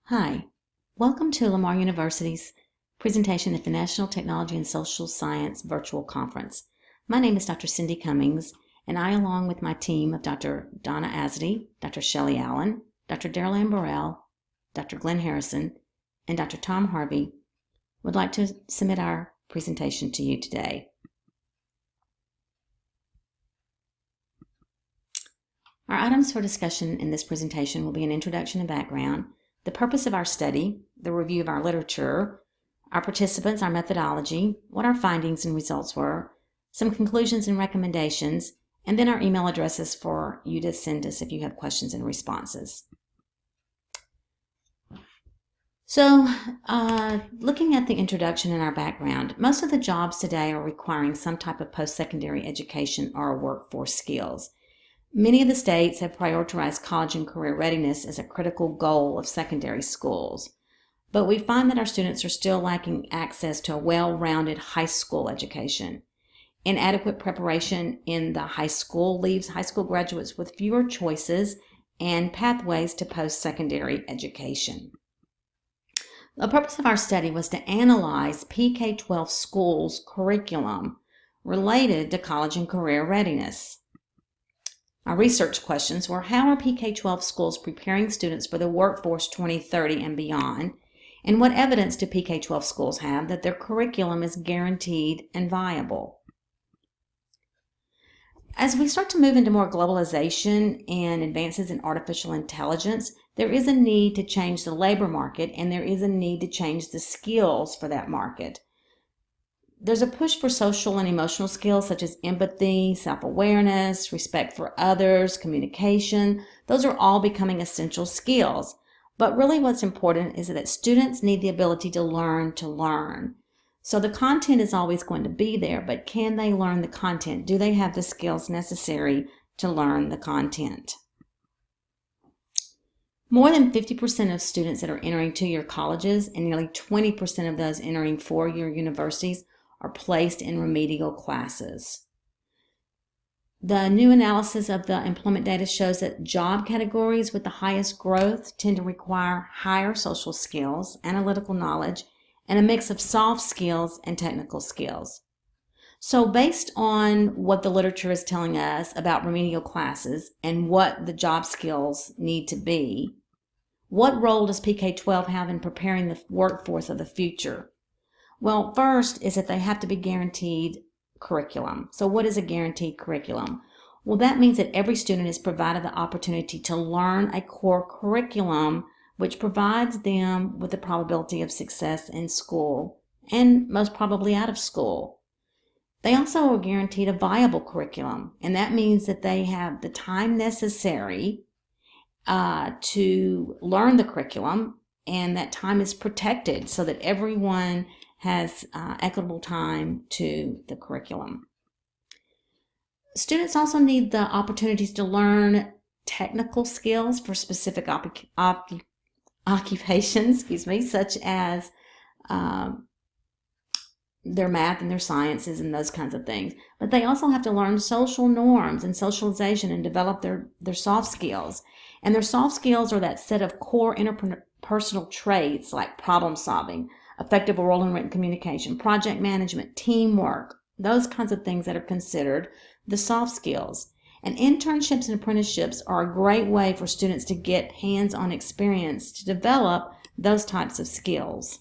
Hi, welcome to Lamar University's presentation at the National Technology and Social Science Virtual Conference. My name is Dr. Cindy Cummings, and I, along with my team of Dr. Donna Azady, Dr. Shelley Allen, Dr. Daryl Amberell, Dr. Glenn Harrison, and Dr. Tom Harvey, would like to submit our presentation to you today. Our items for discussion in this presentation will be an introduction and background, the purpose of our study, the review of our literature, our participants, our methodology, what our findings and results were, some conclusions and recommendations, and then our email addresses for you to send us if you have questions and responses. So, looking at the introduction and our background, most of the jobs today are requiring some type of post-secondary education or workforce skills. Many of the states have prioritized college and career readiness as a critical goal of secondary schools, but we find that our students are still lacking access to a well-rounded high school education. Inadequate preparation in the high school leaves high school graduates with fewer choices and pathways to post-secondary education. The purpose of our study was to analyze PK-12 schools' curriculum related to college and career readiness. Our research questions were: how are PK-12 schools preparing students for the workforce 2030 and beyond? And what evidence do PK-12 schools have that their curriculum is guaranteed and viable? As we start to move into more globalization and advances in artificial intelligence, there is a need to change the labor market, and there is a need to change the skills for that market. There's a push for social and emotional skills such as empathy, self-awareness, respect for others, communication. Those are all becoming essential skills. But really what's important is that students need the ability to learn. So the content is always going to be there, but can they learn the content? Do they have the skills necessary to learn the content? More than 50% of students that are entering two-year colleges and nearly 20% of those entering four-year universities are placed in remedial classes. The new analysis of the employment data shows that job categories with the highest growth tend to require higher social skills, analytical knowledge, and a mix of soft skills and technical skills. So based on what the literature is telling us about remedial classes and what the job skills need to be, what role does PK-12 have in preparing the workforce of the future? Well, first is that they have to be guaranteed curriculum. So what is a guaranteed curriculum? Well, that means that every student is provided the opportunity to learn a core curriculum which provides them with the probability of success in school and most probably out of school. They also are guaranteed a viable curriculum, and that means that they have the time necessary to learn the curriculum, and that time is protected so that everyone has equitable time to the curriculum. Students also need the opportunities to learn technical skills for specific occupations, such as their math and their sciences and those kinds of things. But they also have to learn social norms and socialization and develop their soft skills. And their soft skills are that set of core interpersonal traits like problem solving, effective oral and written communication, project management, teamwork, those kinds of things that are considered the soft skills. And internships and apprenticeships are a great way for students to get hands-on experience to develop those types of skills.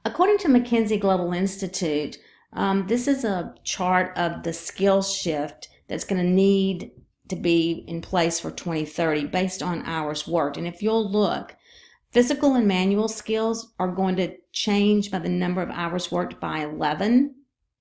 According to McKinsey Global Institute, this is a chart of the skills shift that's going to need to be in place for 2030 based on hours worked. And if you'll look, physical and manual skills are going to change by the number of hours worked by 11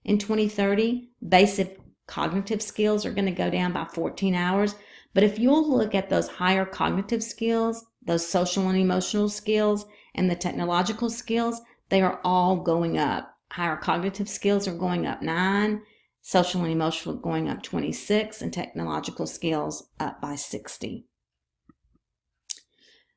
in 2030. Basic cognitive skills are going to go down by 14 hours. But if you'll look at those higher cognitive skills, those social and emotional skills, and the technological skills, they are all going up. Higher cognitive skills are going up 9, social and emotional going up 26, and technological skills up by 60.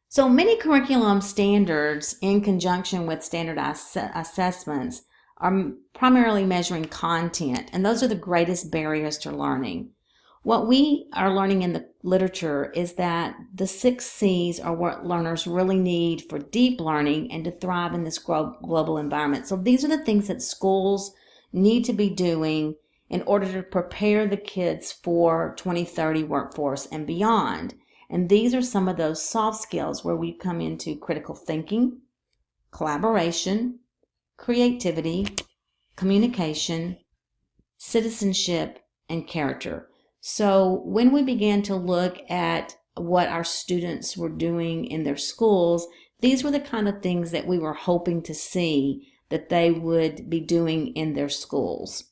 So many curriculum standards in conjunction with standardized assessments are primarily measuring content, and those are the greatest barriers to learning. What we are learning in the literature is that the 6 C's are what learners really need for deep learning and to thrive in this global environment. So these are the things that schools need to be doing in order to prepare the kids for 2030 workforce and beyond. And these are some of those soft skills where we come into critical thinking, collaboration, creativity, communication, citizenship, and character. So when we began to look at what our students were doing in their schools, these were the kind of things that we were hoping to see that they would be doing in their schools.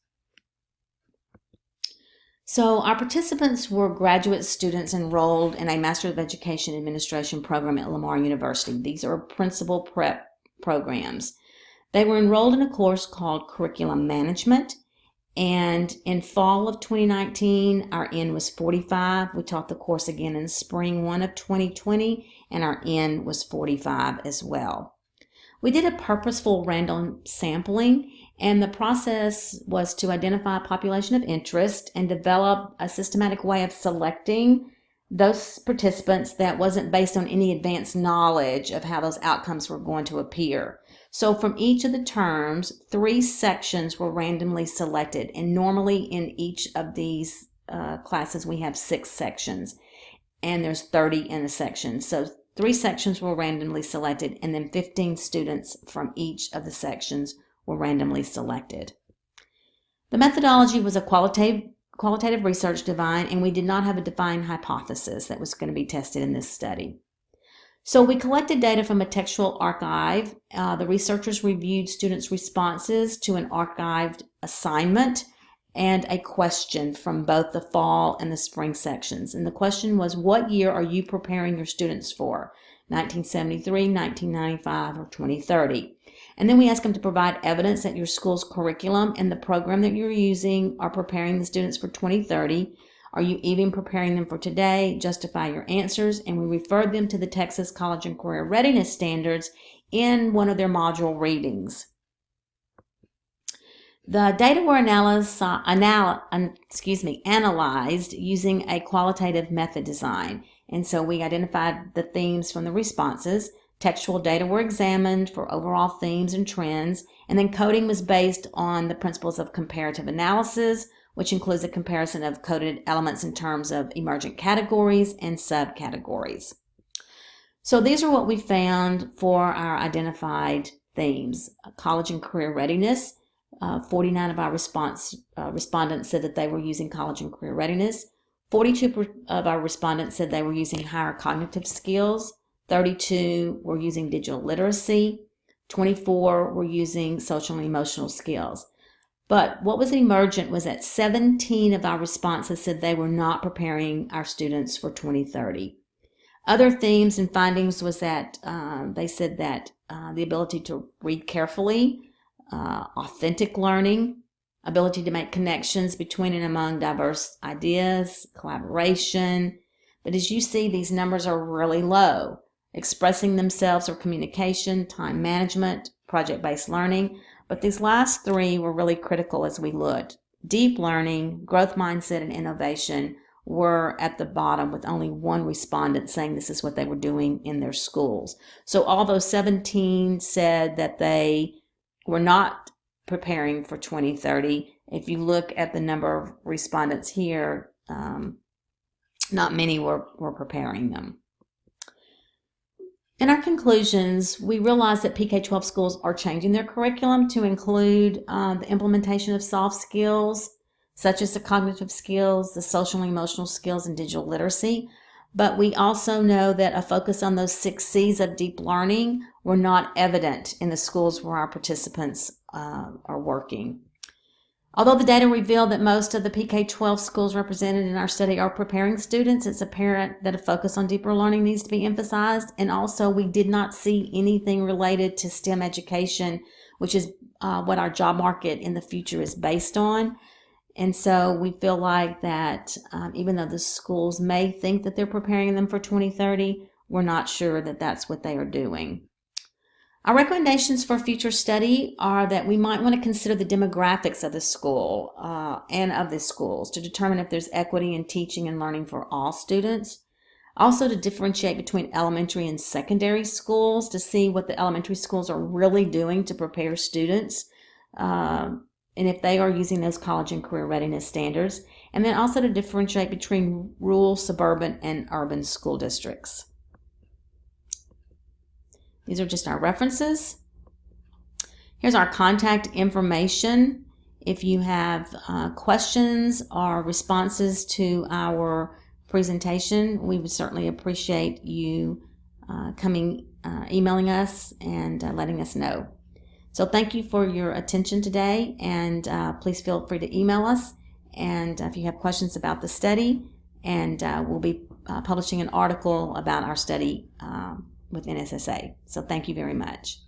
So our participants were graduate students enrolled in a Master of Education Administration program at Lamar University. These are principal prep programs. They were enrolled in a course called Curriculum Management, and in fall of 2019, our N was 45. We taught the course again in spring 1 of 2020, and our N was 45 as well. We did a purposeful random sampling, and the process was to identify a population of interest and develop a systematic way of selecting those participants that wasn't based on any advanced knowledge of how those outcomes were going to appear. So from each of the terms, 3 sections were randomly selected, and normally in each of these classes we have 6 sections, and there's 30 in a section. So 3 sections were randomly selected, and then 15 students from each of the sections were randomly selected. The methodology was a qualitative research design, and we did not have a defined hypothesis that was going to be tested in this study. So we collected data from a textual archive. The researchers reviewed students' responses to an archived assignment and a question from both the fall and the spring sections. And the question was, what year are you preparing your students for? 1973, 1995, or 2030? And then we asked them to provide evidence that your school's curriculum and the program that you're using are preparing the students for 2030. Are you even preparing them for today? Justify your answers. And we referred them to the Texas College and Career Readiness Standards in one of their module readings. The data were analyzed using a qualitative method design. And so we identified the themes from the responses. Textual data were examined for overall themes and trends. And then coding was based on the principles of comparative analysis, which includes a comparison of coded elements in terms of emergent categories and subcategories. So these are what we found for our identified themes. College and career readiness. 49 of our respondents said that they were using college and career readiness. 42 of our respondents said they were using higher cognitive skills. 32 were using digital literacy. 24 were using social and emotional skills. But what was emergent was that 17 of our responses said they were not preparing our students for 2030. Other themes and findings was that they said that the ability to read carefully, authentic learning, ability to make connections between and among diverse ideas, collaboration. But as you see, these numbers are really low. Expressing themselves or communication, time management, project-based learning. But these last 3 were really critical as we looked. Deep learning, growth mindset, and innovation were at the bottom, with only 1 respondent saying this is what they were doing in their schools. So although 17 said that they were not preparing for 2030, if you look at the number of respondents here, not many were preparing them. In our conclusions, we realized that PK-12 schools are changing their curriculum to include the implementation of soft skills, such as the cognitive skills, the social and emotional skills, and digital literacy. But we also know that a focus on those 6 C's of deep learning were not evident in the schools where our participants are working. Although the data revealed that most of the PK-12 schools represented in our study are preparing students, it's apparent that a focus on deeper learning needs to be emphasized. And also, we did not see anything related to STEM education, which is what our job market in the future is based on. And so we feel like that even though the schools may think that they're preparing them for 2030, we're not sure that that's what they are doing. Our recommendations for future study are that we might want to consider the demographics of the school and of the schools to determine if there's equity in teaching and learning for all students. Also, to differentiate between elementary and secondary schools to see what the elementary schools are really doing to prepare students and if they are using those college and career readiness standards. And then also to differentiate between rural, suburban, and urban school districts. These are just our references. Here's our contact information. If you have questions or responses to our presentation, we would certainly appreciate you emailing us and letting us know. So thank you for your attention today, and please feel free to email us and if you have questions about the study, and we'll be publishing an article about our study with NSSA. So thank you very much.